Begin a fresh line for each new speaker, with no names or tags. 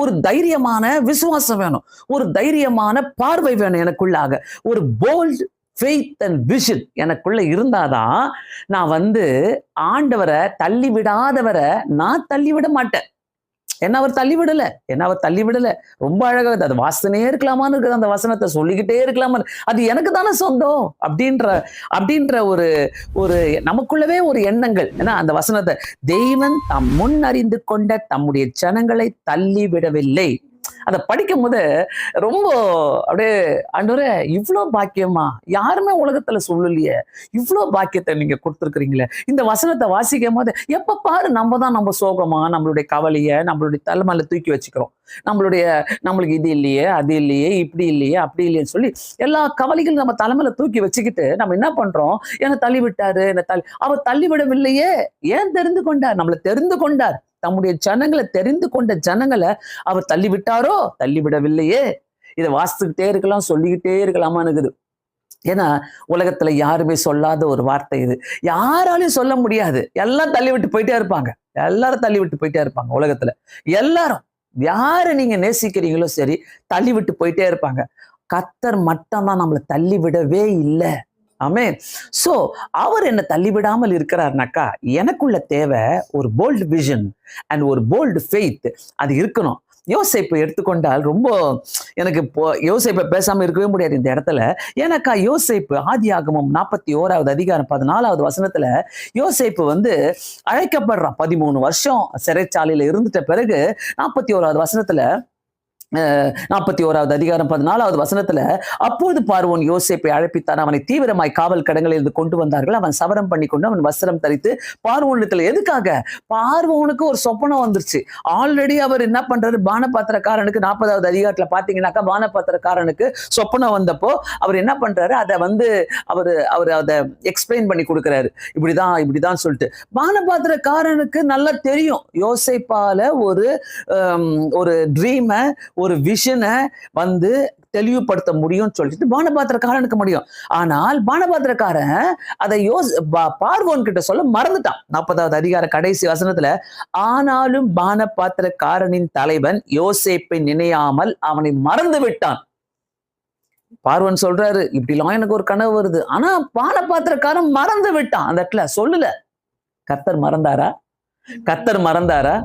ஒரு தைரியமான விசுவாசம் வேணும், ஒரு தைரியமான பார்வை வேணும் எனக்குள்ளாக. ஒரு போல்ட் ஃபெய்த் அண்ட் விஷன் எனக்குள்ள இருந்தாதான் நான் ஆண்டவரை தள்ளி விடாதவரை நான் தள்ளி விட மாட்டேன். என்ன அவர் தள்ளி விடல. ரொம்ப அழகா அது வாசனையே இருக்கலாமான்னு இருக்குது. அந்த வசனத்தை சொல்லிக்கிட்டே இருக்கலாமா, அது எனக்கு தானே சொந்தம் அப்படின்ற ஒரு ஒரு நமக்குள்ளவே ஒரு எண்ணங்கள். ஏன்னா அந்த வசனத்தை, தெய்வன் தாம் முன் அறிந்து கொண்ட தம்முடைய ஜனங்களை தள்ளி விடவில்லை. அதை படிக்கும் போது ரொம்ப அப்படியே, ஆண்டவரே இவ்வளோ பாக்கியமா யாருமே உலகத்துல சொல்லலையே, இவ்வளோ பாக்கியத்தை நீங்க கொடுத்துருக்கிறீங்களே. இந்த வசனத்தை வாசிக்கும் போது எப்ப பாரு நம்ம சோகமா நம்மளுடைய கவலையை நம்மளுடைய தலைமையில தூக்கி வச்சுக்கிறோம். நம்மளுக்கு இது இல்லையே, அது இல்லையே, இப்படி இல்லையே, அப்படி இல்லையேன்னு சொல்லி எல்லா கவலைகளும் நம்ம தலைமையில தூக்கி வச்சுக்கிட்டு நம்ம என்ன பண்றோம், என்னை தள்ளி விட்டாரு, அவர் தள்ளி விடவில்லையே. ஏன் தெரிந்து கொண்டார், நம்மளை தெரிந்து கொண்டார். தம்முடைய ஜனங்களை தெரிந்து கொண்ட ஜனங்களை அவர் தள்ளி விட்டாரோ, தள்ளி விடவில்லையே. இதை வாசித்துக்கிட்டே இருக்கலாம், சொல்லிக்கிட்டே இருக்கலாமான்னு இருக்குது. ஏன்னா உலகத்துல யாருமே சொல்லாத ஒரு வார்த்தை இது. யாராலையும் சொல்ல முடியாது. எல்லாம் தள்ளி விட்டு போயிட்டே இருப்பாங்க. எல்லாரும் தள்ளி விட்டு போயிட்டே இருப்பாங்க உலகத்துல. எல்லாரும் யாரு நீங்க நேசிக்கிறீங்களோ சரி, தள்ளி விட்டு போயிட்டே இருப்பாங்க. கர்த்தர் மட்டும்தான் நம்மளை தள்ளி விடவே இல்லை. ஆமென். சோ அவர் என்ன தள்ளி விடாமல் இருக்கிறார்னாக்கா, எனக்குள்ள தேவை ஒரு போல்டு விஷன் அண்ட் ஒரு போல்டு ஃபெய்த். அது இருக்கணும். யோசேப்பு எடுத்துக்கொண்டால் ரொம்ப எனக்கு யோசேப்பை பேசாம இருக்கவே முடியாது இந்த இடத்துல. ஏன்னாக்கா யோசேப்பு ஆதியாகமம் 41வது அதிகாரம் 14வது வசனத்துல யோசேப்பு அழைக்கப்படுறான். 13 வருஷம் சிறைச்சாலையில இருந்துட்ட பிறகு 41வது வசனத்துல 41வது அதிகாரம் 14வது வசனத்துல, அப்போது பார்வோன் யோசேப்பை அழைப்பித்தான், அவனை தீவிரமாய் காவல் கடங்களில் இருந்து கொண்டு வந்தார்கள். அவன் சவரம் பண்ணி கொண்டு அவன் வஸ்திரம் தரித்து பார்வோனிடத்துல, எதுக்காக, பார்வோனுக்கு ஒரு சொப்பனம் வந்துருச்சு. ஆல்ரெடி அவர் என்ன பண்றாரு, பானபாத்திரக்காரனுக்கு 40வது அதிகாரத்துல பாத்தீங்கன்னாக்கா, பானபாத்திரக்காரனுக்கு சொப்பனம் வந்தப்போ அவர் என்ன பண்றாரு, அதை அவர் அதை எக்ஸ்பிளைன் பண்ணி கொடுக்கிறாரு. இப்படிதான் சொல்லிட்டு. பானபாத்திரக்காரனுக்கு நல்லா தெரியும் யோசேப்பால ஒரு ட்ரீமை, ஒரு விஷனை தெளிவுபடுத்த முடியும் சொல்லிட்டு பானபாத்திரக்காரனுக்கு முடியும். ஆனால் பானபாத்திரக்காரன் அதை பார்வோன் கிட்ட சொல்ல மறந்துட்டான். 40வது அதிகார கடைசி வசனத்துல, ஆனாலும் பானபாத்திரக்காரனின் தலைவன் யோசேப்பை நினையாமல் அவனை மறந்து விட்டான். பார்வோன் சொல்றாரு, இப்படிலாம் எனக்கு ஒரு கனவு வருது, ஆனா பானபாத்திரக்காரன் மறந்து விட்டான். அந்த இடத்துல சொல்லல. கர்த்தர் மறந்தாரா?